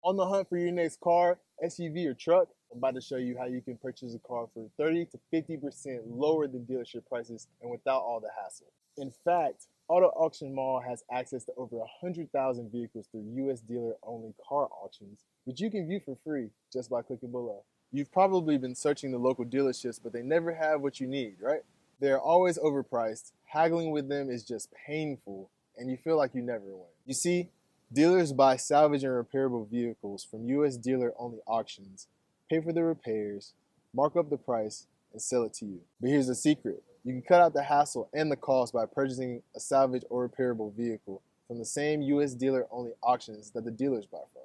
On the hunt for your next car, SUV, or truck? I'm about to show you how you can purchase a car for 30 to 50% lower than dealership prices and without all the hassle. In fact, Auto Auction Mall has access to over 100,000 vehicles through US dealer-only car auctions, which you can view for free just by clicking below. You've probably been searching the local dealerships, but they never have what you need, right? They're always overpriced, haggling with them is just painful, and you feel like you never win. You see, dealers buy salvage and repairable vehicles from US dealer-only auctions, pay for the repairs, mark up the price, and sell it to you. But here's the secret. You can cut out the hassle and the cost by purchasing a salvage or repairable vehicle from the same US dealer-only auctions that the dealers buy from.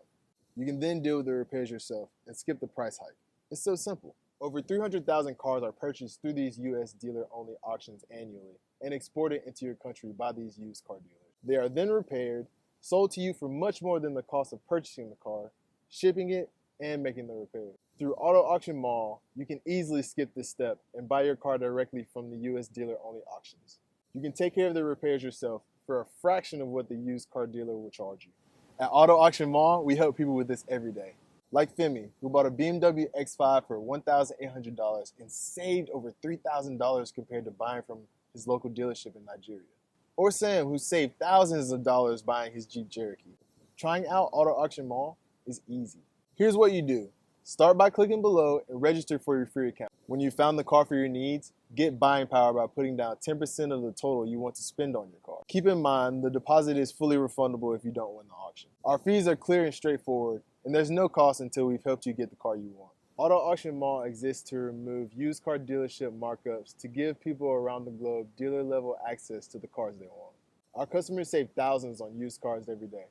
You can then deal with the repairs yourself and skip the price hike. It's so simple. Over 300,000 cars are purchased through these US dealer-only auctions annually and exported into your country by these used car dealers. They are then repaired, sold to you for much more than the cost of purchasing the car, shipping it, and making the repair. Through Auto Auction Mall, you can easily skip this step and buy your car directly from the US dealer-only auctions. You can take care of the repairs yourself for a fraction of what the used car dealer will charge you. At Auto Auction Mall, we help people with this every day. Like Femi, who bought a BMW X5 for $1,800 and saved over $3,000 compared to buying from his local dealership in Nigeria. Or Sam, who saved thousands of dollars buying his Jeep Cherokee. Trying out Auto Auction Mall is easy. Here's what you do. Start by clicking below and register for your free account. When you found the car for your needs, get buying power by putting down 10% of the total you want to spend on your car. Keep in mind, the deposit is fully refundable if you don't win the auction. Our fees are clear and straightforward, and there's no cost until we've helped you get the car you want. Auto Auction Mall exists to remove used car dealership markups to give people around the globe dealer-level access to the cars they want. Our customers save thousands on used cars every day,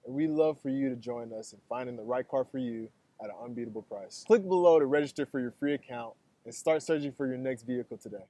and we'd love for you to join us in finding the right car for you at an unbeatable price. Click below to register for your free account and start searching for your next vehicle today.